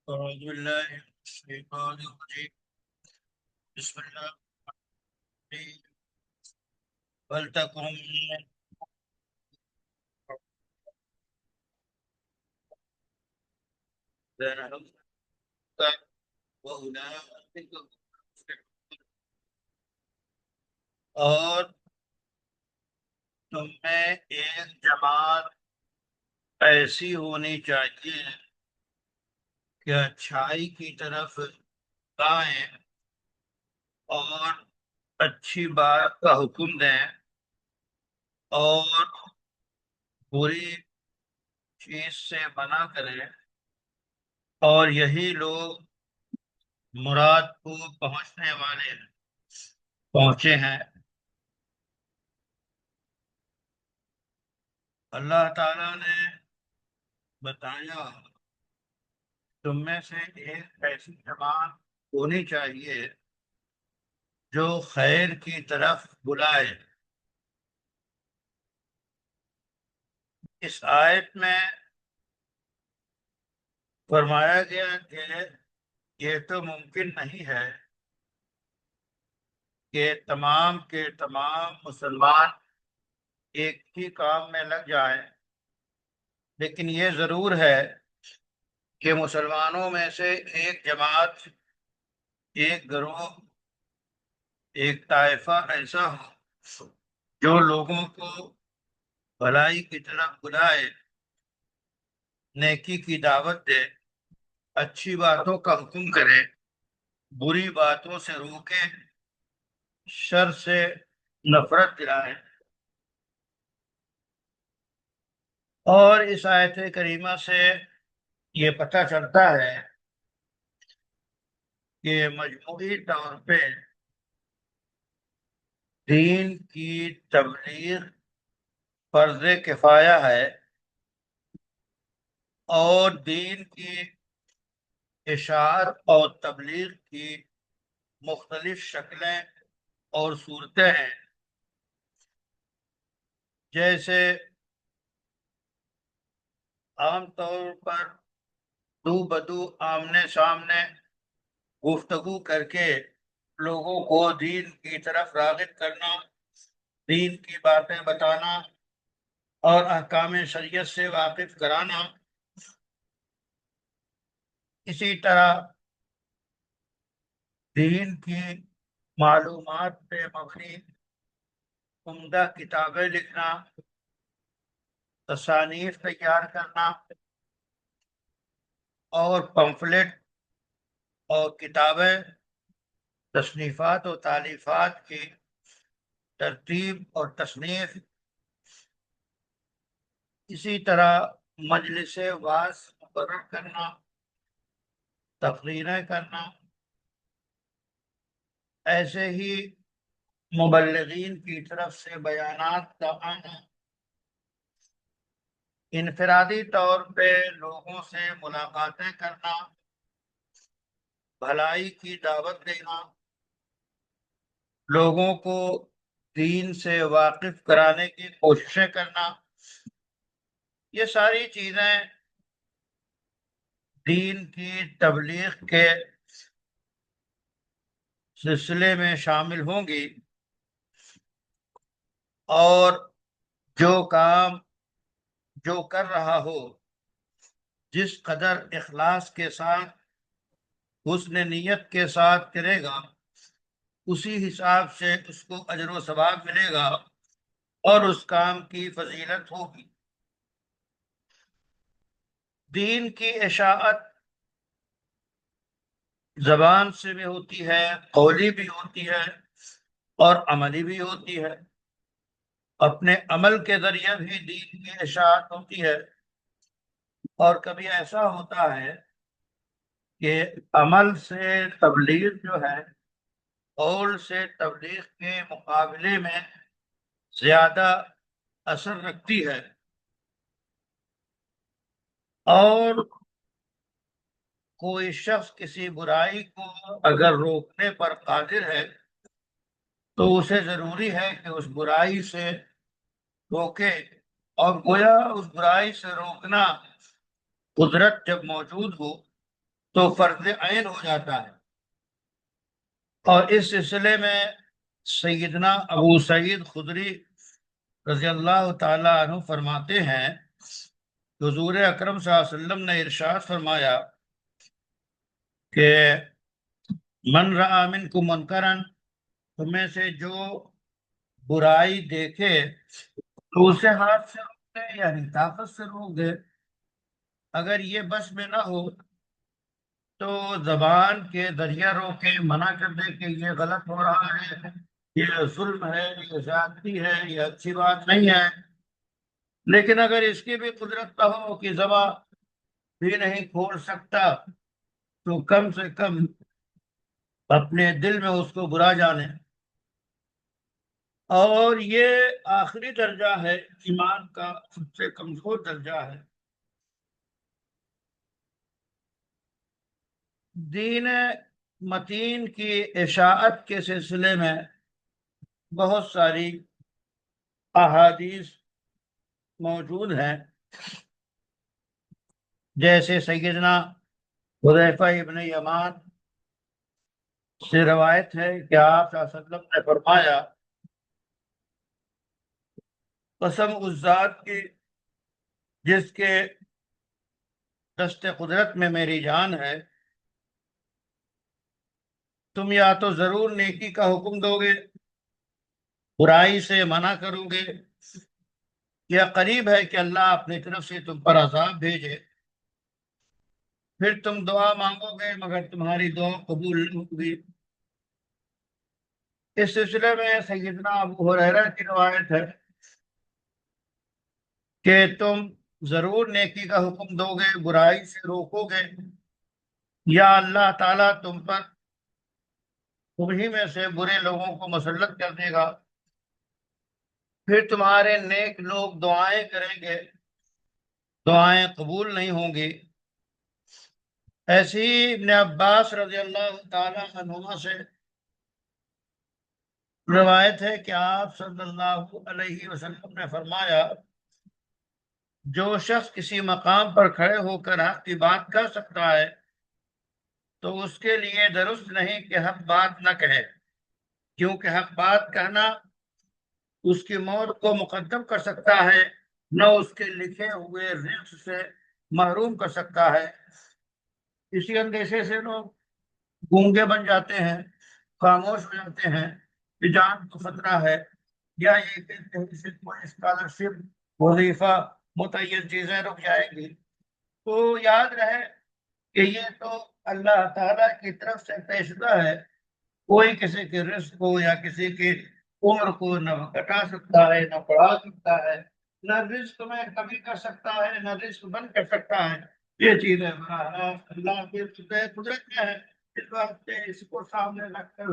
أعوذ بالله من الشيطان الرجيم. بسم الله الرحمن الرحيم. ولتكن منكم وأولئك هم المفلحون. اور تم میں ایک جماعت ایسی ہونی چاہیے کہ اچھائی کی طرف گائیں اور اچھی بات کا حکم دیں اور بری چیز سے منع کریں، اور یہی لوگ مراد کو پہنچے ہیں۔ اللہ تعالیٰ نے بتایا تم میں سے ایک ایسی جماعت ہونی چاہیے جو خیر کی طرف بلائے۔ اس آیت میں فرمایا گیا کہ یہ تو ممکن نہیں ہے کہ تمام کے تمام مسلمان ایک ہی کام میں لگ جائیں، لیکن یہ ضرور ہے کہ مسلمانوں میں سے ایک جماعت، ایک گروہ، ایک طائفہ ایسا ہو جو لوگوں کو بھلائی کی طرف بلائے، نیکی کی دعوت دے، اچھی باتوں کا حکم کرے، بری باتوں سے روکے، شر سے نفرت دلائے۔ اور اس آیت کریمہ سے یہ پتہ چلتا ہے کہ مجموعی طور پہ دین کی تبلیغ فرض کفایہ ہے، اور دین کی اشاعت اور تبلیغ کی مختلف شکلیں اور صورتیں ہیں، جیسے عام طور پر دو بدو آمنے سامنے گفتگو کر کے لوگوں کو دین کی طرف راغب کرنا، دین کی باتیں بتانا اور احکام شریعت سے واقف کرانا۔ اسی طرح دین کی معلومات پہ مبنی عمدہ کتابیں لکھنا، تصانیف تیار کرنا اور پمفلٹ اور کتابیں، تصنیفات و تالیفات کی ترتیب اور تصنیف، اسی طرح مجلس وعظ مقرر کرنا، تقریریں کرنا، ایسے ہی مبلغین کی طرف سے بیانات کا آنا، انفرادی طور پہ لوگوں سے ملاقاتیں کرنا، بھلائی کی دعوت دینا، لوگوں کو دین سے واقف کرانے کی کوششیں کرنا، یہ ساری چیزیں دین کی تبلیغ کے سلسلے میں شامل ہوں گی۔ اور جو کام جو کر رہا ہو، جس قدر اخلاص کے ساتھ، حسن نیت کے ساتھ کرے گا، اسی حساب سے اس کو اجر و ثواب ملے گا اور اس کام کی فضیلت ہوگی۔ دین کی اشاعت زبان سے بھی ہوتی ہے، قولی بھی ہوتی ہے اور عملی بھی ہوتی ہے۔ اپنے عمل کے ذریعے بھی دین کی اشاعت ہوتی ہے، اور کبھی ایسا ہوتا ہے کہ عمل سے تبلیغ جو ہے قول سے تبلیغ کے مقابلے میں زیادہ اثر رکھتی ہے، اور کوئی شخص کسی برائی کو اگر روکنے پر قادر ہے تو اسے ضروری ہے کہ اس برائی سے روکے، اور گویا اس برائی سے روکنا قدرت جب موجود ہو تو فرض عین ہو جاتا ہے۔ اور اس سلسلے میں سیدنا ابو سعید خدری رضی اللہ تعالی عنہ فرماتے ہیں کہ حضور اکرم صلی اللہ علیہ وسلم نے ارشاد فرمایا کہ من رأى منکم منکرا، تمہیں سے جو برائی دیکھے تو اسے ہاتھ سے روک دے، یعنی طاقت سے روک دے۔ اگر یہ بس میں نہ ہو تو زبان کے ذریعہ روکے، منع کر دے کہ یہ غلط ہو رہا ہے، یہ ظلم ہے، یہ زیادتی ہے، یہ اچھی بات نہیں ہے۔ لیکن اگر اس کی بھی قدرت نہ ہو کہ زبان بھی نہیں کھول سکتا، تو کم سے کم اپنے دل میں اس کو برا جانے۔ اور یہ آخری درجہ ہے، ایمان کا سب سے کمزور درجہ ہے۔ دین متین کی اشاعت کے سلسلے میں بہت ساری احادیث موجود ہیں، جیسے سیدنا حذیفہ ابن یمان سے روایت ہے کہ آپ صلی اللہ علیہ وسلم نے فرمایا، قسم اس ذات کی جس کے دست قدرت میں میری جان ہے، تم یا تو ضرور نیکی کا حکم دو گے، برائی سے منع کرو گے، یا قریب ہے کہ اللہ اپنی طرف سے تم پر عذاب بھیجے، پھر تم دعا مانگو گے مگر تمہاری دعا قبول نہیں ہوگی۔ اس سلسلے میں سیدنا ابو ہریرہ کی روایت ہے کہ تم ضرور نیکی کا حکم دو گے، برائی سے روکو گے، یا اللہ تعالیٰ تمہیں میں سے برے لوگوں کو مسلط کر دے گا، پھر تمہارے نیک لوگ دعائیں کریں گے، دعائیں قبول نہیں ہوں گی۔ ایسی ہی ابن عباس رضی اللہ تعالیٰ عنہما سے روایت ہے کہ آپ صلی اللہ علیہ وسلم نے فرمایا، جو شخص کسی مقام پر کھڑے ہو کر حق کی بات کر سکتا ہے تو اس کے لیے درست نہیں کہ حق بات نہ کہے، کیونکہ حق بات کہنا اس کی موت کو مقدم کر سکتا ہے، نہ اس کے لکھے ہوئے رزق سے محروم کر سکتا ہے۔ اسی اندیشے سے لوگ گونگے بن جاتے ہیں، خاموش ہو جاتے ہیں کہ جان کو خطرہ ہے، یا یہ کہتے ہیں کہ کوئی اسکالرشپ، وظیفہ، متعین چیزیں رک جائیں گی۔ تو یاد رہے کہ یہ تو اللہ تعالیٰ کی طرف سے پیشگا ہے، کوئی کسی کے رزق کو یا کسی کی عمر کو نہ گھٹا سکتا ہے نہ بڑھا سکتا ہے، نہ رزق میں کمی کر سکتا ہے نہ رزق بند کر سکتا ہے۔ یہ چیزیں براہ راست اللہ کی قدرت میں ہے، اس واسطے اس کو سامنے رکھ کر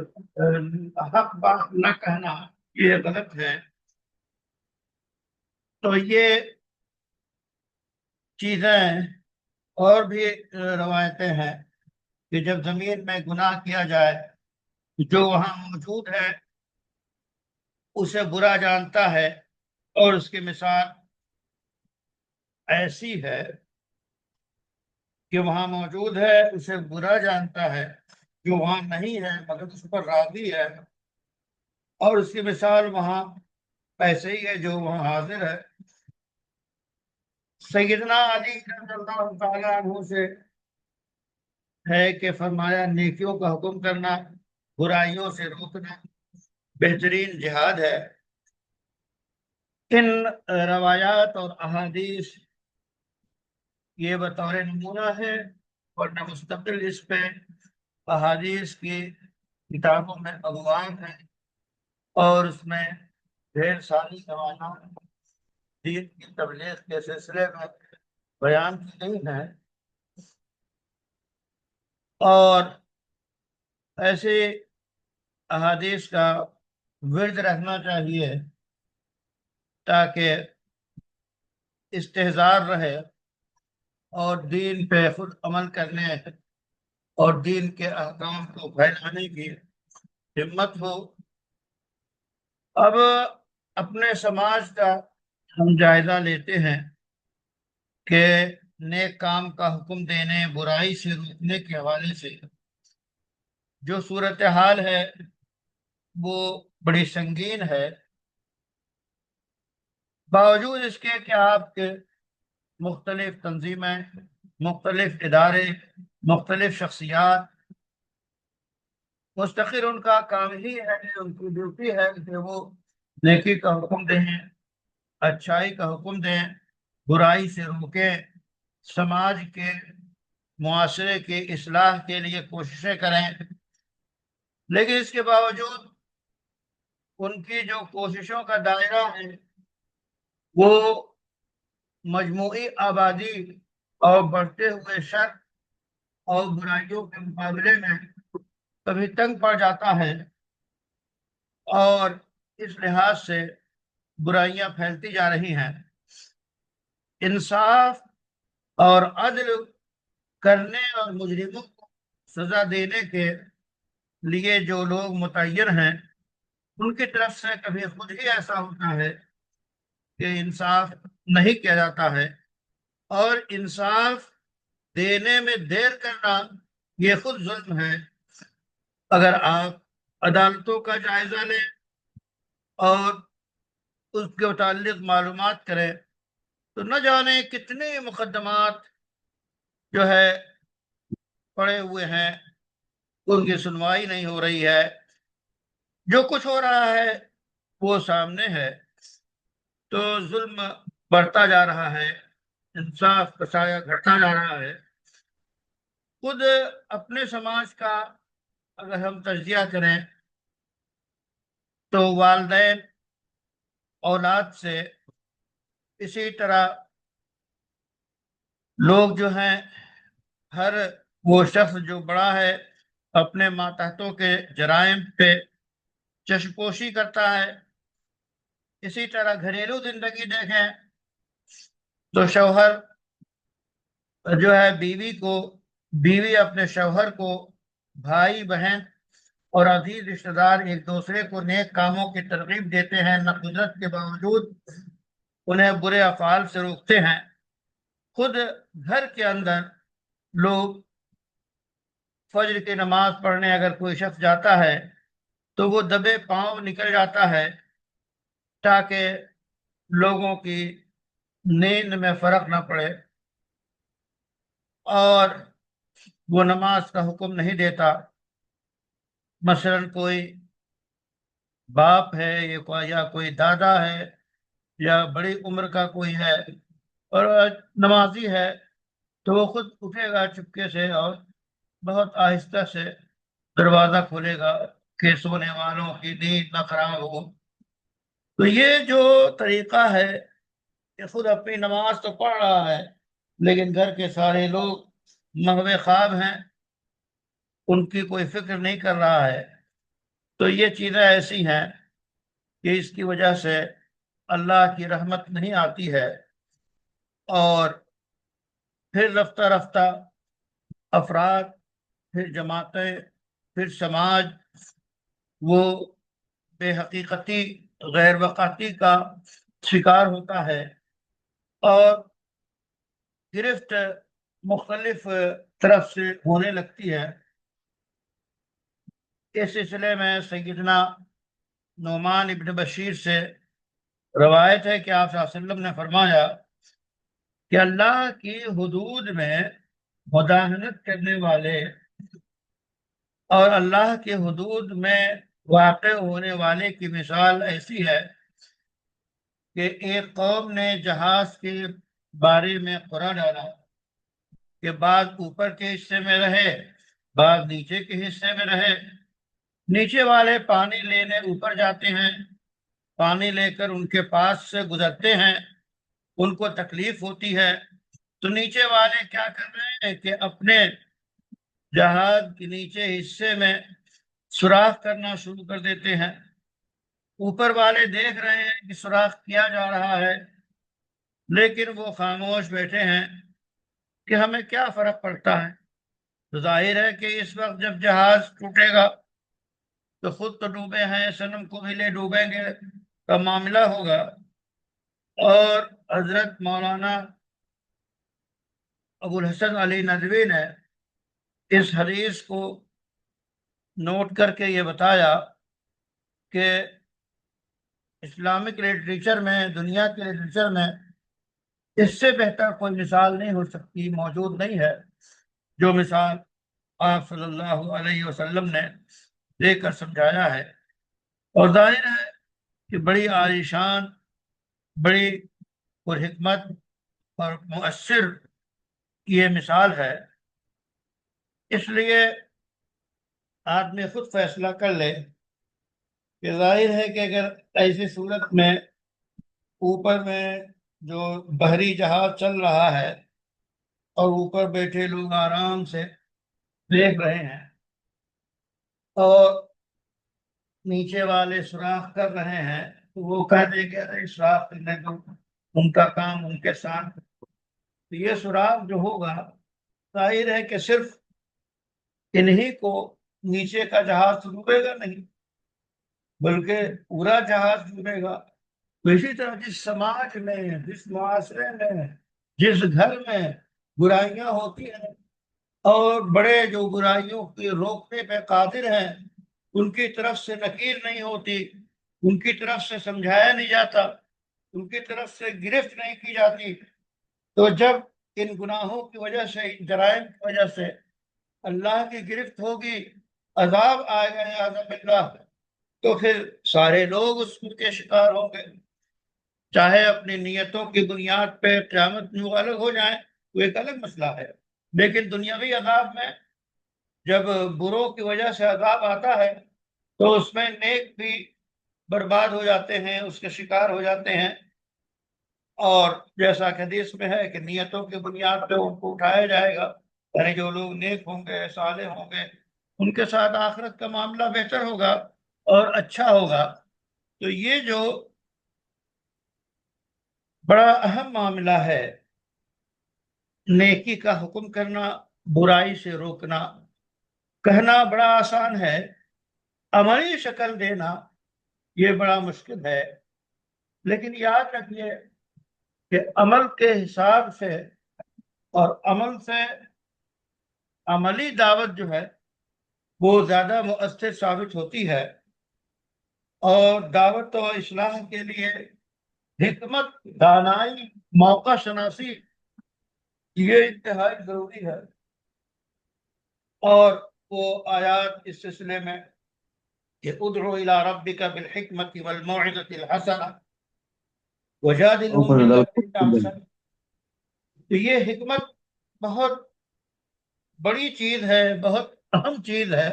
حق بات نہ کہنا یہ غلط ہے۔ تو یہ چیزیں اور بھی روایتیں ہیں کہ جب زمین میں گناہ کیا جائے، جو وہاں موجود ہے اسے برا جانتا ہے، اور اس کی مثال ایسی ہے کہ وہاں موجود ہے اسے برا جانتا ہے، جو وہاں نہیں ہے مگر اس پر راضی ہے، اور اس کی مثال وہاں ایسے ہی ہے جو وہاں حاضر ہے۔ سیدنا علی رضی اللہ تعالیٰ عنہ سے ہے کہ فرمایا، نیکیوں کا حکم کرنا، برائیوں سے روکنا بہترین جہاد ہے۔ ان روایات اور احادیث یہ بطور نمونہ ہے، ورنہ مستقل اس پہ احادیث کی کتابوں میں ابواب ہیں، اور اس میں ڈھیر ساری روایات دین کی تبلیغ کے سلسلے میں بیان کی گئی ہیں، اور ایسے احادیث کا ورد رکھنا چاہیے تاکہ استحضار رہے اور دین پہ خود عمل کرنے اور دین کے احکام کو پھیلانے کی ہمت ہو۔ اب اپنے سماج کا ہم جائزہ لیتے ہیں کہ نیک کام کا حکم دینے، برائی سے روکنے کے حوالے سے جو صورتحال ہے وہ بڑی سنگین ہے، باوجود اس کے کہ آپ کے مختلف تنظیمیں، مختلف ادارے، مختلف شخصیات مستقل ان کا کام ہی ہے، ان کی ڈیوٹی ہے کہ وہ نیکی کا حکم دیں، اچھائی کا حکم دیں، برائی سے روکیں، سماج کے، معاشرے کی اصلاح کے لیے کوششیں کریں، لیکن اس کے باوجود ان کی جو کوششوں کا دائرہ ہے وہ مجموعی آبادی اور بڑھتے ہوئے شر اور برائیوں کے مقابلے میں کبھی تنگ پڑ جاتا ہے، اور اس لحاظ سے برائیاں پھیلتی جا رہی ہیں۔ انصاف اور عدل کرنے اور مجرموں کو سزا دینے کے لیے جو لوگ متعین ہیں ان کی طرف سے کبھی خود ہی ایسا ہوتا ہے کہ انصاف نہیں کیا جاتا ہے، اور انصاف دینے میں دیر کرنا یہ خود ظلم ہے۔ اگر آپ عدالتوں کا جائزہ لیں اور اس کے متعلق معلومات کریں تو نہ جانے کتنے مقدمات جو ہے پڑے ہوئے ہیں، ان کی سنوائی نہیں ہو رہی ہے، جو کچھ ہو رہا ہے وہ سامنے ہے، تو ظلم بڑھتا جا رہا ہے، انصاف کا سایہ گھٹتا جا رہا ہے۔ خود اپنے سماج کا اگر ہم تجزیہ کریں تو والدین اولاد سے، اسی طرح لوگ جو ہیں، ہر وہ شخص جو بڑا ہے اپنے ماتحتوں کے جرائم پہ چشمپوشی کرتا ہے۔ اسی طرح گھریلو زندگی دیکھیں تو شوہر جو ہے بیوی اپنے شوہر کو، بھائی بہن اور عزیز رشتہ دار ایک دوسرے کو نیک کاموں کی ترغیب دیتے ہیں، نہ قدرت کے باوجود انہیں برے افعال سے روکتے ہیں۔ خود گھر کے اندر لوگ فجر کی نماز پڑھنے اگر کوئی شخص جاتا ہے تو وہ دبے پاؤں نکل جاتا ہے تاکہ لوگوں کی نیند میں فرق نہ پڑے، اور وہ نماز کا حکم نہیں دیتا۔ مثلا کوئی باپ ہے یا کوئی دادا ہے یا بڑی عمر کا کوئی ہے اور نمازی ہے تو وہ خود اٹھے گا چپکے سے اور بہت آہستہ سے دروازہ کھولے گا کہ سونے والوں کی نیند نہ خراب ہو۔ تو یہ جو طریقہ ہے کہ خود اپنی نماز تو پڑھ رہا ہے لیکن گھر کے سارے لوگ مغوے خواب ہیں، ان کی کوئی فکر نہیں کر رہا ہے، تو یہ چیزیں ایسی ہیں کہ اس کی وجہ سے اللہ کی رحمت نہیں آتی ہے، اور پھر رفتہ رفتہ افراد، پھر جماعتیں، پھر سماج وہ بے حقیقتی، غیر وقتی کا شکار ہوتا ہے، اور گرفت مختلف طرف سے ہونے لگتی ہے۔ اس سلسلے میں سیدنا نعمان ابن بشیر سے روایت ہے کہ آپ صلی اللہ علیہ وسلم نے فرمایا کہ اللہ کی حدود میں مداہنت کرنے والے اور اللہ کے حدود میں واقع ہونے والے کی مثال ایسی ہے کہ ایک قوم نے جہاز کے بارے میں قرع ڈالا کہ بعض اوپر کے حصے میں رہے، بعض نیچے کے حصے میں رہے۔ نیچے والے پانی لینے اوپر جاتے ہیں، پانی لے کر ان کے پاس سے گزرتے ہیں، ان کو تکلیف ہوتی ہے، تو نیچے والے کیا کر رہے ہیں کہ اپنے جہاز کے نیچے حصے میں سوراخ کرنا شروع کر دیتے ہیں۔ اوپر والے دیکھ رہے ہیں کہ سوراخ کیا جا رہا ہے لیکن وہ خاموش بیٹھے ہیں کہ ہمیں کیا فرق پڑتا ہے۔ تو ظاہر ہے کہ اس وقت جب جہاز ٹوٹے گا تو خود تو ڈوبے ہیں، صنم کو بھی لے ڈوبیں گے کا معاملہ ہوگا۔ اور حضرت مولانا ابو الحسن علی ندوی نے اس حدیث کو نوٹ کر کے یہ بتایا کہ اسلامک لٹریچر میں، دنیا کے لٹریچر میں اس سے بہتر کوئی مثال نہیں ہو سکتی، موجود نہیں ہے، جو مثال آپ صلی اللہ علیہ وسلم نے دے کر سمجھایا ہے۔ اور ظاہر ہے کہ بڑی عالیشان، بڑی پرحکمت اور مؤثر یہ مثال ہے۔ اس لیے آدمی خود فیصلہ کر لے کہ ظاہر ہے کہ اگر ایسی صورت میں اوپر میں جو بحری جہاز چل رہا ہے اور اوپر بیٹھے لوگ آرام سے دیکھ رہے ہیں اور نیچے والے سوراخ کر رہے ہیں، تو وہ کہہ دیں کہ ارے سوراخ کرنے دو، ان کا کام ان کے ساتھ۔ تو یہ سوراخ جو ہوگا، ظاہر ہے کہ صرف انہی کو نیچے کا جہاز ڈوبے گا نہیں، بلکہ پورا جہاز ڈوبے گا۔ تو اسی طرح جس سماج میں، جس معاشرے میں، جس گھر میں برائیاں ہوتی ہیں اور بڑے جو برائیوں کی روکنے پہ قادر ہیں ان کی طرف سے نکیر نہیں ہوتی، ان کی طرف سے سمجھایا نہیں جاتا، ان کی طرف سے گرفت نہیں کی جاتی، تو جب ان گناہوں کی وجہ سے، ان جرائم کی وجہ سے اللہ کی گرفت ہوگی، عذاب آئے گا یعوذ باللہ، تو پھر سارے لوگ اس کے شکار ہوں گے، چاہے اپنی نیتوں کی بنیاد پہ قیامت میں وہ الگ ہو جائیں، وہ ایک الگ مسئلہ ہے۔ لیکن دنیاوی عذاب میں جب بروں کی وجہ سے عذاب آتا ہے تو اس میں نیک بھی برباد ہو جاتے ہیں، اس کے شکار ہو جاتے ہیں، اور جیسا کہ حدیث میں ہے کہ نیتوں کی بنیاد پہ ان کو اٹھایا جائے گا، یعنی جو لوگ نیک ہوں گے، صالح ہوں گے، ان کے ساتھ آخرت کا معاملہ بہتر ہوگا اور اچھا ہوگا۔ تو یہ جو بڑا اہم معاملہ ہے، نیکی کا حکم کرنا، برائی سے روکنا، کہنا بڑا آسان ہے، عملی شکل دینا یہ بڑا مشکل ہے۔ لیکن یاد رکھیے کہ عمل کے حساب سے اور عمل سے عملی دعوت جو ہے وہ زیادہ مؤثر ثابت ہوتی ہے، اور دعوت و اصلاح کے لیے حکمت، دانائی، موقع شناسی یہ انتہائی ضروری ہے۔ اور وہ آیات اس سلسلے میں کہ ادعو الی ربک بالحکمت والموعظۃ الحسنہ وجادلہم باللتی ہی احسن، تو یہ حکمت بہت بڑی چیز ہے، بہت اہم چیز ہے۔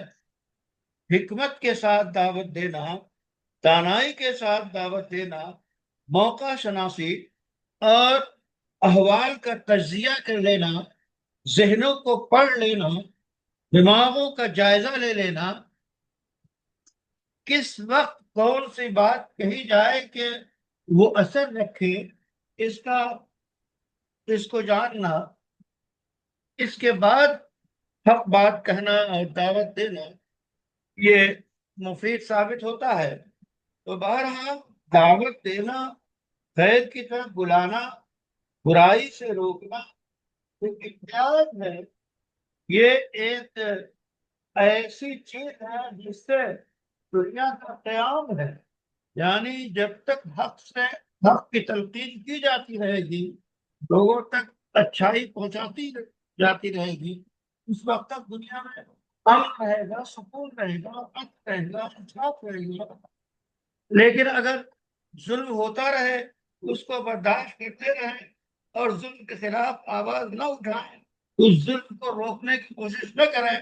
حکمت کے ساتھ دعوت دینا، دانائی کے ساتھ دعوت دینا، موقع شناسی اور احوال کا تجزیہ کر لینا، ذہنوں کو پڑھ لینا، دماغوں کا جائزہ لے لینا، کس وقت کون سی بات کہی جائے کہ وہ اثر رکھے، اس کو جاننا، اس کے بعد حق بات کہنا اور دعوت دینا یہ مفید ثابت ہوتا ہے۔ تو بہرحال دعوت دینا، خیر کی طرف بلانا، برائی سے روکنا ایک امتیاز ہے، یہ ایک ایسی چیز ہے جس سے دنیا کا قیام ہے، یعنی جب تک حق کی تلقین کی جاتی رہے گی، لوگوں تک اچھائی پہنچاتی جاتی رہے گی، اس وقت تک دنیا میں امن رہے گا، سکون رہے گا، رہے گا، انصاف رہے گا۔ لیکن اگر ظلم ہوتا رہے، اس کو برداشت کرتے رہیں اور ظلم کے خلاف آواز نہ اٹھائیں، اس ظلم کو روکنے کی کوشش نہ کریں،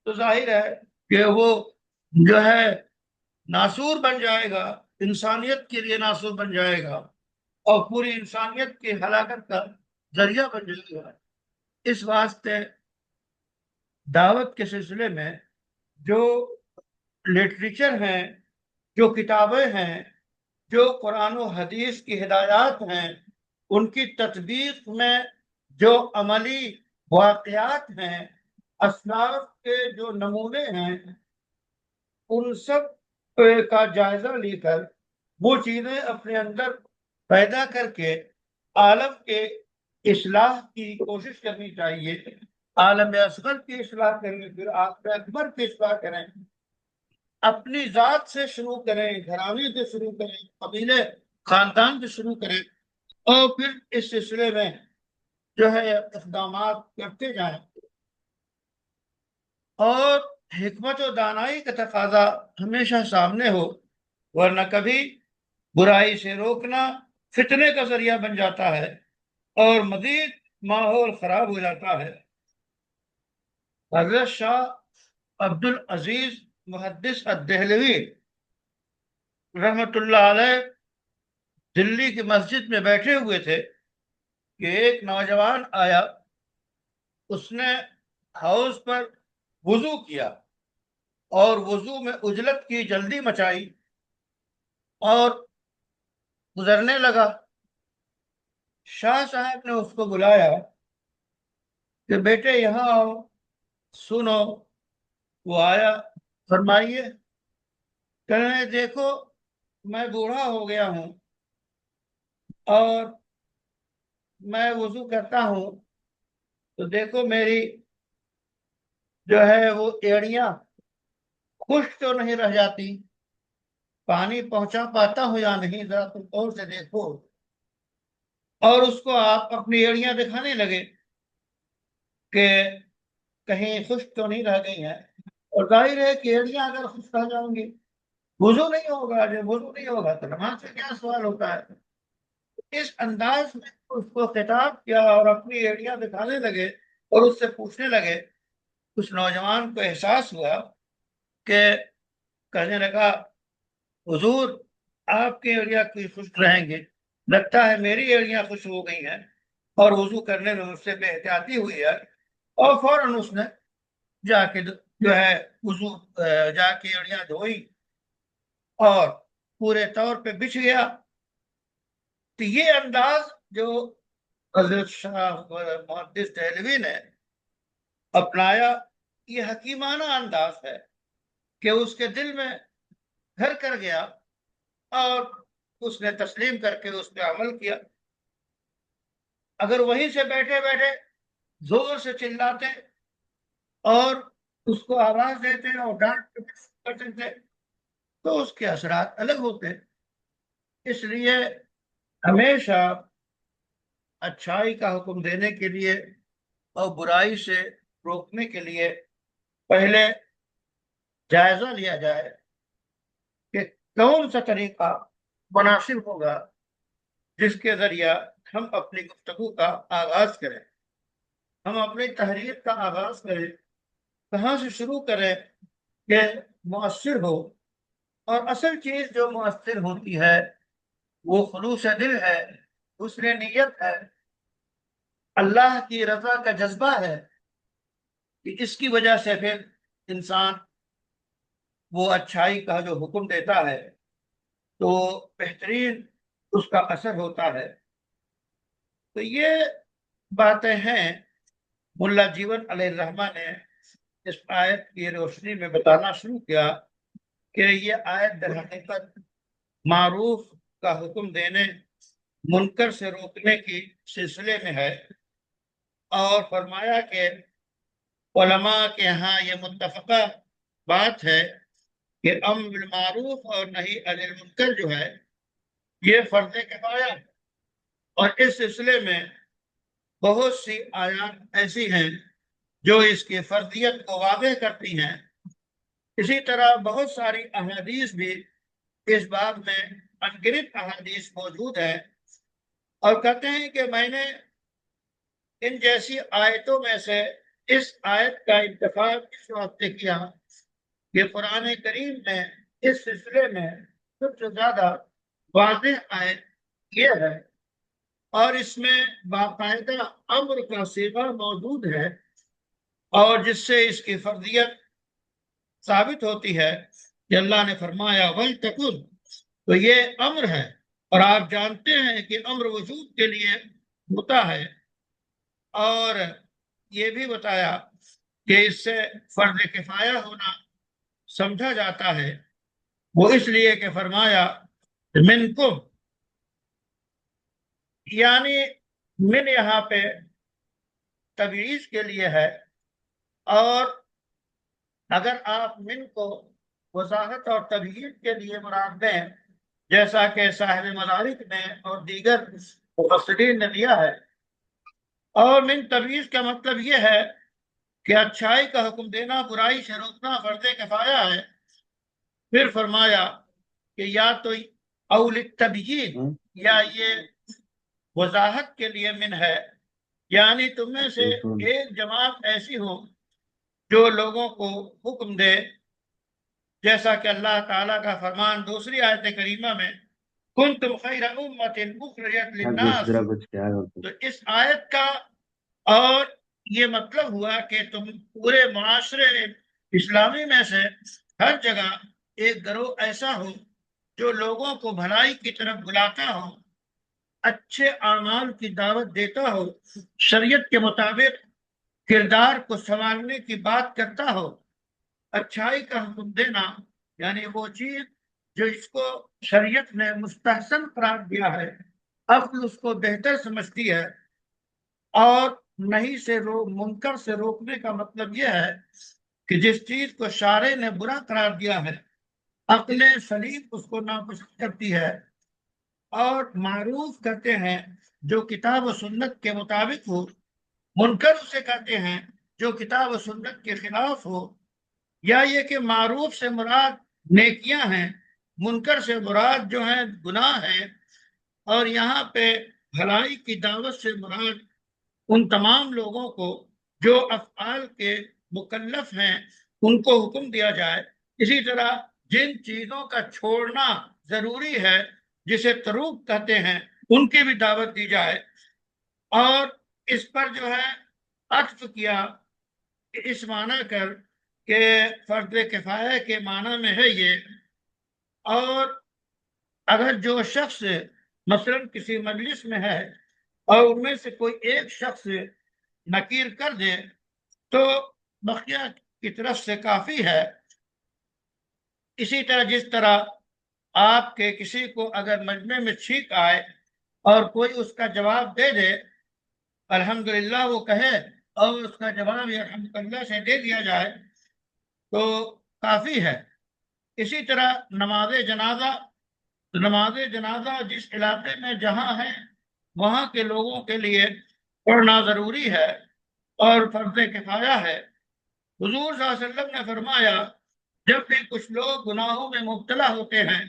تو ظاہر ہے کہ وہ جو ہے ناسور بن جائے گا، انسانیت کے لیے ناسور بن جائے گا اور پوری انسانیت کی ہلاکت کا ذریعہ بن جائے گا۔ اس واسطے دعوت کے سلسلے میں جو لٹریچر ہیں، جو کتابیں ہیں، جو قرآن و حدیث کی ہدایات ہیں، ان کی تطبیق میں جو عملی واقعات ہیں، اسلاف کے جو نمونے ہیں، ان سب کا جائزہ لے کر وہ چیزیں اپنے اندر پیدا کر کے عالم کے اصلاح کی کوشش کرنی چاہیے، عالم اصغر کی اصلاح کریں، پھر عالم اکبر کی اصلاح کریں، اپنی ذات سے شروع کریں، گھرانے سے شروع کریں، قبیلے خاندان سے شروع کریں، اور پھر اس سلسلے میں جو ہے اقدامات کرتے جائیں، اور حکمت و دانائی کا تقاضا ہمیشہ سامنے ہو، ورنہ کبھی برائی سے روکنا فتنے کا ذریعہ بن جاتا ہے اور مزید ماحول خراب ہو جاتا ہے۔ حضرت شاہ عبد العزیز محدث الدہلوی رحمت اللہ علیہ دلی کی مسجد میں بیٹھے ہوئے تھے کہ ایک نوجوان آیا، اس نے حوض پر وضو کیا اور وضو میں عجلت کی، جلدی مچائی اور گزرنے لگا۔ شاہ صاحب نے اس کو بلایا کہ بیٹے یہاں آؤ، سنو۔ وہ آیا، فرمائیے۔ کہنے دیکھو میں بوڑھا ہو گیا ہوں اور میں وضو کرتا ہوں تو دیکھو میری جو ہے وہ ایڑیاں خشک تو نہیں رہ جاتی، پانی پہنچا پاتا ہوں یا نہیں، ذرا تم اور سے دیکھو۔ اور اس کو آپ اپنی ایڑیاں دکھانے لگے کہ کہیں خشک تو نہیں رہ گئی ہیں، اور ظاہر ہے کہ ایڑیاں اگر خشک رہ جائیں گی وضو نہیں ہوگا، جب وضو نہیں ہوگا تو نماز سے کیا سوال ہوتا ہے۔ اس انداز میں اس کو خطاب کیا اور اپنی ایڑیاں دکھانے لگے اور اس سے پوچھنے لگے۔ اس نوجوان کو احساس ہوا کہ کہنے لگا حضور آپ کی ایڑیاں کوئی خشک رہیں گے، لگتا ہے میری ایڑیاں خشک ہو گئی ہیں اور وضو کرنے میں مجھ سے بے احتیاطی ہوئی ہے۔ اور فوراً اس نے جا کے جو ہے وضو جا کے ایڑیاں دھوئی اور پورے طور پہ بچھ گیا۔ تو یہ انداز جو حضرت شاہ محدث دہلوی نے اپنایا، یہ حکیمانہ انداز ہے کہ اس کے دل میں گھر کر گیا اور اس نے تسلیم کر کے اس پہ عمل کیا۔ اگر وہیں سے بیٹھے بیٹھے زور سے چلاتے اور اس کو آواز دیتے اور ڈانٹ کرتے تھے تو اس کے اثرات الگ ہوتے۔ اس لیے ہمیشہ اچھائی کا حکم دینے کے لیے اور برائی سے روکنے کے لیے پہلے جائزہ لیا جائے کہ کون سا طریقہ مناسب ہوگا جس کے ذریعہ ہم اپنی گفتگو کا آغاز کریں، ہم اپنی تحریر کا آغاز کریں، کہاں سے شروع کریں کہ مؤثر ہو۔ اور اصل چیز جو مؤثر ہوتی ہے وہ خلوص دل ہے، حسن نیت ہے، اللہ کی رضا کا جذبہ ہے، کہ اس کی وجہ سے پھر انسان وہ اچھائی کا جو حکم دیتا ہے تو بہترین اس کا اثر ہوتا ہے۔ تو یہ باتیں ہیں ملا جیون علیہ الرحمہ نے اس آیت کی روشنی میں بتانا شروع کیا کہ یہ آیت در حقیقت معروف کا حکم دینے، منکر سے روکنے کی سلسلے میں ہے، اور فرمایا کہ علماء کے ہاں یہ متفقہ بات ہے کہ امر بالمعروف اور نہی عن المنکر جو ہے یہ فرض کفایہ، اور اس سلسلے میں بہت سی آیات ایسی ہیں جو اس کی فرضیت کو واضح کرتی ہیں۔ اسی طرح بہت ساری احادیث بھی اس باب میں انگرت احادیث موجود ہیں، اور کہتے ہیں کہ میں نے ان جیسی آیتوں میں سے اس آیت کا انتخاب اس واسطے کیا کہ قرآن کریم میں اس سلسلے میں سب سے زیادہ واضح آیت یہ ہے، اور اس میں باقاعدہ امر کا صیغہ موجود ہے، اور جس سے اس کی فرضیت ثابت ہوتی ہے کہ اللہ نے فرمایا وَلْتَكُنْ، تو یہ امر ہے، اور آپ جانتے ہیں کہ امر وجود کے لیے ہوتا ہے، اور یہ بھی بتایا کہ اس سے فرض کفایہ ہونا سمجھا جاتا ہے، وہ اس لیے کہ فرمایا منکم، یعنی من یہاں پہ تبعیض کے لیے ہے، اور اگر آپ من کو وضاحت اور تبیین کے لیے مراد دیں، جیسا کہ صاحب مدارک نے اور دیگر مفسرین نے دیا ہے، اور من تبعیض کا مطلب یہ ہے کہ اچھائی کا حکم دینا، برائی سے روکنا فرض کفایہ ہے۔ پھر فرمایا کہ یا تو اول التبیین، یا یہ وضاحت کے لیے من ہے، یعنی تم میں سے ایک جماعت ایسی ہو جو لوگوں کو حکم دے، جیسا کہ اللہ تعالیٰ کا فرمان دوسری آیت کریمہ میں کنتم خیر امت اخرجت للناس، تو اس آیت کا اور یہ مطلب ہوا کہ تم پورے معاشرے اسلامی میں سے ہر جگہ ایک گروہ ایسا ہو جو لوگوں کو بھلائی کی طرف بلاتا ہو، اچھے اعمال کی دعوت دیتا ہو، شریعت کے مطابق کردار کو سنوارنے کی بات کرتا ہو۔ اچھائی کا حکم دینا یعنی وہ چیز جو اس کو شریعت نے مستحسن قرار دیا ہے، عقل اس کو بہتر سمجھتی ہے، اور نہیں سے منکر سے روکنے کا مطلب یہ ہے کہ جس چیز کو شارع نے برا قرار دیا ہے، عقل سلیم اس کو ناپسند کرتی ہے، اور معروف کرتے ہیں جو کتاب و سنت کے مطابق ہو، منکر اسے کہتے ہیں جو کتاب و سنت کے خلاف ہو، یا یہ کہ معروف سے مراد نیکیاں ہیں، منکر سے مراد جو ہے گناہ ہے، اور یہاں پہ بھلائی کی دعوت سے مراد ان تمام لوگوں کو جو افعال کے مکلف ہیں ان کو حکم دیا جائے۔ اسی طرح جن چیزوں کا چھوڑنا ضروری ہے، جسے تروک کہتے ہیں، ان کی بھی دعوت دی جائے، اور اس پر جو ہے عطف کیا اس معنی کر کہ فرض کفایہ کے معنی میں ہے یہ، اور اگر جو شخص مثلا کسی مجلس میں ہے اور ان میں سے کوئی ایک شخص نکیر کر دے تو بقیہ کی طرف سے کافی ہے۔ اسی طرح جس طرح آپ کے کسی کو اگر مجمع میں چھینک آئے اور کوئی اس کا جواب دے دے، الحمدللہ وہ کہے اور اس کا جواب الحمدللہ سے دے دیا جائے تو کافی ہے۔ اسی طرح نماز جنازہ جس علاقے میں جہاں ہے وہاں کے لوگوں کے لیے پڑھنا ضروری ہے اور فرض کفایہ ہے۔ حضور صلی اللہ علیہ وسلم نے فرمایا جب بھی کچھ لوگ گناہوں میں مبتلا ہوتے ہیں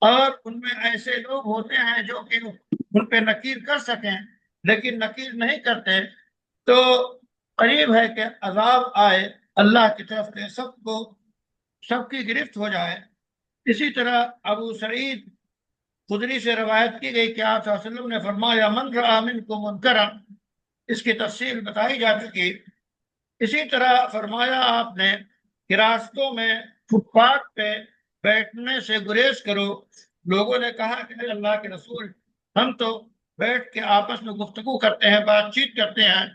اور ان میں ایسے لوگ ہوتے ہیں جو کہ ان پہ نکیر کر سکیں لیکن نکیر نہیں کرتے، تو قریب ہے کہ عذاب آئے اللہ کی طرف سے، سب کی گرفت ہو جائے۔ اسی طرح ابو سعید خدری سے روایت کی گئی کہ آپ صلی اللہ علیہ وسلم نے فرمایا من رأى منکم منکرا، اس کی تفصیل بتائی جا چکی۔ اسی طرح فرمایا آپ نے کہ راستوں میں فٹ پاتھ پہ بیٹھنے سے گریز کرو۔ لوگوں نے کہا کہ اے اللہ کے رسول، ہم تو بیٹھ کے آپس میں گفتگو کرتے ہیں، بات چیت کرتے ہیں،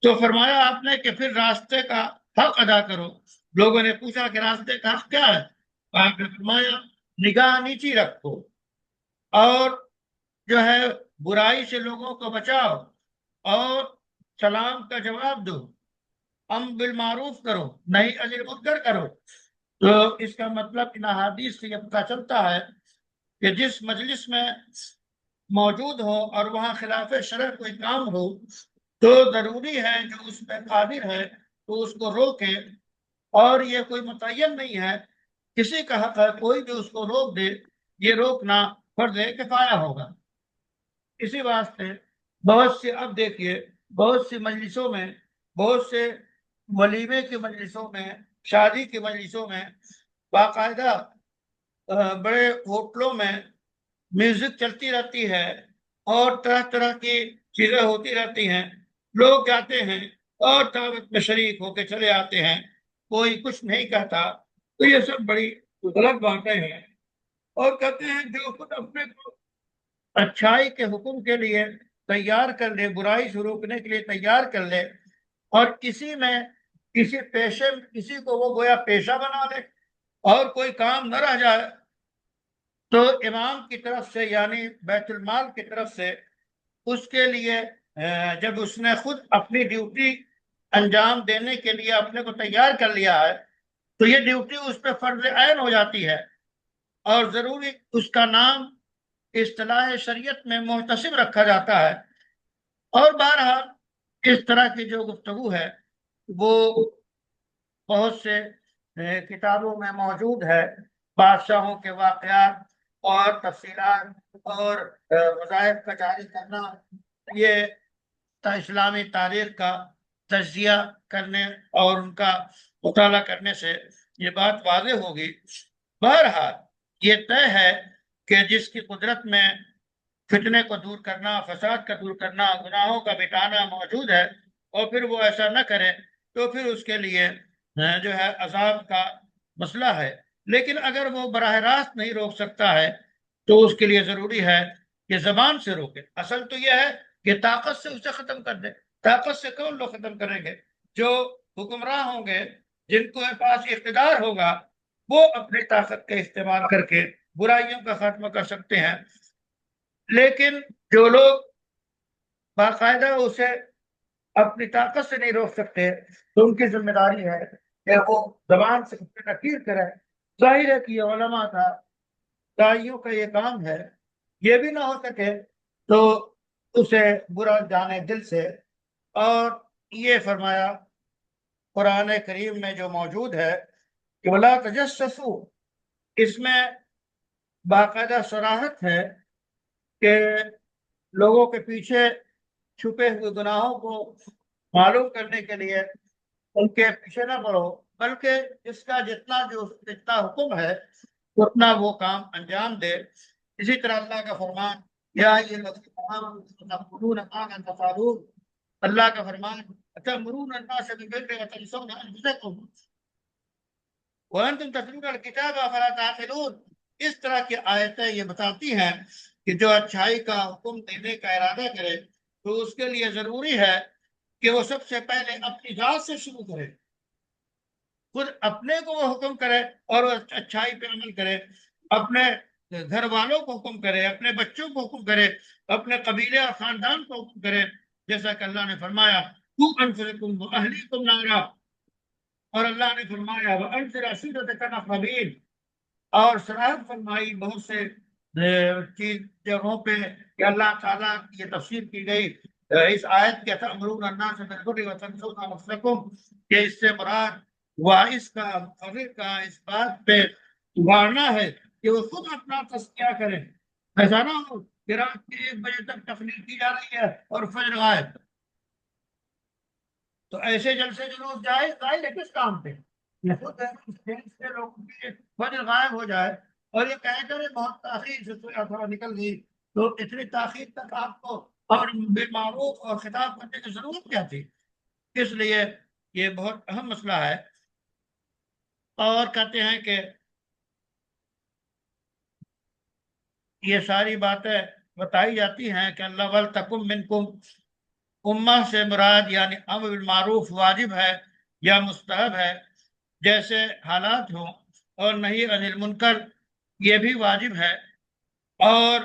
تو فرمایا آپ نے کہ پھر راستے کا حق ادا کرو۔ لوگوں نے پوچھا کہ راستے کا حق کیا ہے؟ آپ نے فرمایا نگاہ نیچی رکھو، اور جو ہے برائی سے لوگوں کو بچاؤ، اور سلام کا جواب دو، بالمعروف کرو، نہیں عن المنکر کرو۔ تو اس کا مطلب ان احادیث سے یہ پتہ چلتا ہے کہ جس مجلس میں موجود ہو اور وہاں خلاف شرع کوئی کام ہو تو ضروری ہے جو اس پہ قادر ہے تو اس کو روکے، اور یہ کوئی متعین نہیں ہے، کسی کا حق ہے کوئی بھی اس کو روک دے، یہ روکنا فرض کفایہ ہوگا۔ اسی واسطے بہت سے اب دیکھیے بہت سی مجلسوں میں، بہت سے ولیمے کی مجلسوں میں، شادی کی مجلسوں میں باقاعدہ بڑے ہوٹلوں میں میوزک چلتی رہتی ہے اور طرح طرح کی چیزیں ہوتی رہتی ہیں، لوگ جاتے ہیں اور دعوت میں شریک ہو کے چلے آتے ہیں، کوئی کچھ نہیں کہتا۔ تو یہ سب بڑی غلط باتیں ہیں، اور کہتے ہیں جو خود اپنے کو اچھائی کے حکم کے لیے تیار کر لے، برائی سے روکنے کے لیے تیار کر لے، اور کسی کو وہ گویا پیشہ بنا لے اور کوئی کام نہ رہ جائے، تو امام کی طرف سے یعنی بیت المال کی طرف سے اس کے لیے جب اس نے خود اپنی ڈیوٹی انجام دینے کے لیے اپنے کو تیار کر لیا ہے تو یہ ڈیوٹی اس پہ فرض عین ہو جاتی ہے، اور ضروری اس کا نام اصطلاح شریعت میں محتسب رکھا جاتا ہے۔ اور بہرحال اس طرح کی جو گفتگو ہے وہ بہت سے کتابوں میں موجود ہے، بادشاہوں کے واقعات اور تفصیلات اور وظائف کا جاری کرنا، یہ اسلامی تاریخ کا تجزیہ کرنے اور ان کا مطالعہ کرنے سے یہ بات واضح ہوگی۔ بہرحال یہ طے ہے کہ جس کی قدرت میں فتنے کو دور کرنا، فساد کا دور کرنا، گناہوں کا مٹانا موجود ہے، اور پھر وہ ایسا نہ کرے تو پھر اس کے لیے جو ہے عذاب کا مسئلہ ہے۔ لیکن اگر وہ براہ راست نہیں روک سکتا ہے تو اس کے لیے ضروری ہے کہ زبان سے روکے۔ اصل تو یہ ہے کہ طاقت سے اسے ختم کر دے۔ طاقت سے کون لوگ ختم کریں گے؟ جو حکمراں ہوں گے، جن کو پاس اقتدار ہوگا، وہ اپنی طاقت کا استعمال کر کے برائیوں کا خاتمہ کر سکتے ہیں۔ لیکن جو لوگ باقاعدہ اسے اپنی طاقت سے نہیں روک سکتے تو ان کی ذمہ داری ہے کہ وہ زبان سے نکیر کرے۔ ظاہر ہے کہ یہ علماء کا، داعیوں کا یہ کام ہے، یہ بھی نہ ہو سکے تو اسے برا جانے دل سے۔ اور یہ فرمایا قرآن کریم میں جو موجود ہے کہ وَلَا تَجَسَّسُوا، اس میں باقاعدہ صراحت ہے کہ لوگوں کے پیچھے چھپے ہوئے گناہوں کو معلوم کرنے کے لیے ان کے پیچھے نہ پڑو، بلکہ اس کا جتنا حکم ہے اتنا وہ کام انجام دے۔ اسی طرح اللہ کا فرمان یا اللہ کا فرمان أتأمرون الناس بالبر وتنسون أنفسكم وأنتم تتلون الكتاب أفلا تعقلون۔ اس طرح کی آیتیں یہ بتاتی ہیں کہ جو اچھائی کا حکم دینے کا ارادہ کرے تو اس کے لیے ضروری ہے کہ وہ سب سے پہلے اپنی ذات سے شروع کرے، خود اپنے کو وہ حکم کرے اور وہ اچھائی پہ عمل کرے، اپنے گھر والوں کو حکم کرے، اپنے بچوں کو حکم کرے، اپنے قبیلے اور خاندان کو حکم کرے، جیسا کہ اللہ نے فرمایا قُوا أَنفُسَكُمْ وَأَهْلِيكُمْ نَارًا، اور اللہ نے فرمایا وَأَنذِرْ عَشِيرَتَكَ الْأَقْرَبِينَ، اور صراحت فرمائی بہت سے چیز جگہوں پہ کہ اللہ تعالیٰ کی یہ تفسیر کی گئی اس آیت کے تأمرون الناس بالبر وتنسون أنفسكم کہ اس سے مراد واعظ کا، مقرر کا اس بات پہ ابھارنا ہے کہ وہ خود اپنا تزکیہ کرے۔ ایسا نہ ہو کہ رات کے 1 بجے تک تقریر کی جا رہی ہے اور فجر غائب، تو ایسے جلسے جلوس جائے ظاہر ہے کس کام پہ؟ یہ خود سے لوگوں کی فجر غائب ہو جائے اور یہ کہہ کرے بہت تاخیر سے تھوڑا نکل گئی، تو اتنی تاخیر تک آپ کو اور بالمعروف اور خطاب کرنے کی ضرورت کیا تھی؟ اس لیے یہ بہت اہم مسئلہ ہے۔ اور کہتے ہیں کہ یہ ساری باتیں بتائی جاتی ہیں کہ اللہ وَلْتَكُن مِّنكُمْ، امہ سے مراد یعنی امر بالمعروف واجب ہے یا مستحب ہے جیسے حالات ہوں، اور نہی عن المنکر یہ بھی واجب ہے، اور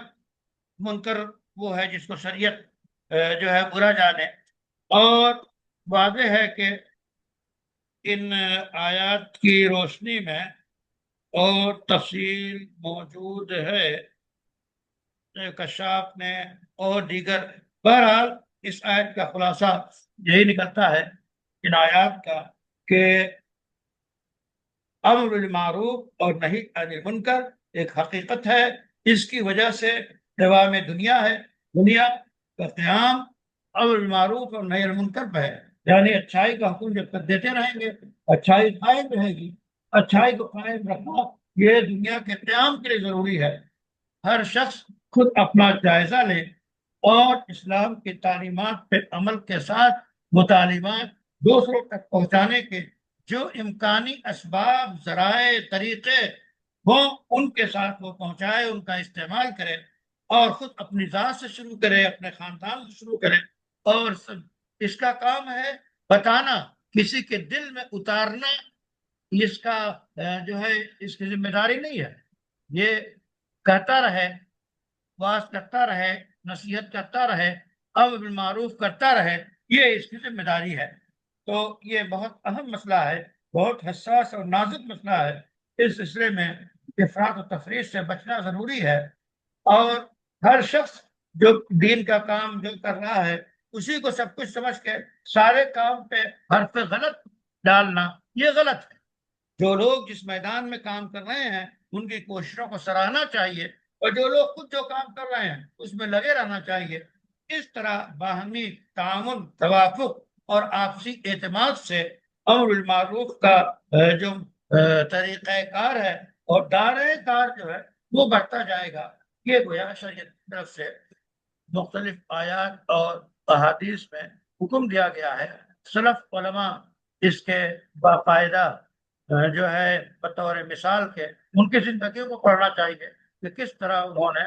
منکر وہ ہے جس کو شریعت جو ہے برا جانے۔ اور واضح ہے کہ ان آیات کی روشنی میں اور تفصیل موجود ہے کشاف میں اور دیگر۔ بہرحال اس آیت کا خلاصہ یہی نکلتا ہے ان آیات کا کہ امر بالمعروف اور نہی عن المنکر ایک حقیقت ہے، اس کی وجہ سے قوام دنیا ہے، دنیا کا قیام امر بالمعروف اور نہی عن المنکر پہ ہے، یعنی اچھائی کا حکم جب تک دیتے رہیں گے اچھائی قائم رہے گی۔ اچھائی کو قائم رکھنا یہ دنیا کے قیام کے لیے ضروری ہے۔ ہر شخص خود اپنا جائزہ لے اور اسلام کی تعلیمات پہ عمل کے ساتھ وہ تعلیمات دوسروں تک پہنچانے کے جو امکانی اسباب، ذرائع، طریقے ہوں ان کے ساتھ وہ پہنچائے، ان کا استعمال کرے، اور خود اپنی ذات سے شروع کرے، اپنے خاندان سے شروع کرے، اور اس کا کام ہے بتانا، کسی کے دل میں اتارنا اس کا جو ہے اس کی ذمہ داری نہیں ہے۔ یہ کہتا رہے، واعظ کرتا رہے، نصیحت کرتا رہے، امر بالمعروف کرتا رہے، یہ اس کی ذمہ داری ہے۔ تو یہ بہت اہم مسئلہ ہے، بہت حساس اور نازک مسئلہ ہے۔ اس سلسلے میں افراط و تفریط سے بچنا ضروری ہے، اور ہر شخص جو دین کا کام جو کر رہا ہے اسی کو سب کچھ سمجھ کے سارے کام پہ حرف غلط ڈالنا یہ غلط ہے۔ جو لوگ جس میدان میں کام کر رہے ہیں ان کی کوششوں کو سراہنا چاہیے، اور جو لوگ خود جو کام کر رہے ہیں اس میں لگے رہنا چاہیے۔ اس طرح باہمی تعاون، توافق اور آپسی اعتماد سے امر بالمعروف کا جو طریقہ کار ہے اور دائرۂ کار جو ہے وہ بڑھتا جائے گا۔ یہ گویا شریعت کی طرف سے مختلف آیات اور احادیث میں حکم دیا گیا ہے۔ سلف علماء اس کے باقاعدہ جو ہے بطور مثال کے ان کی زندگی کو پڑھنا چاہیے کہ کس طرح انہوں نے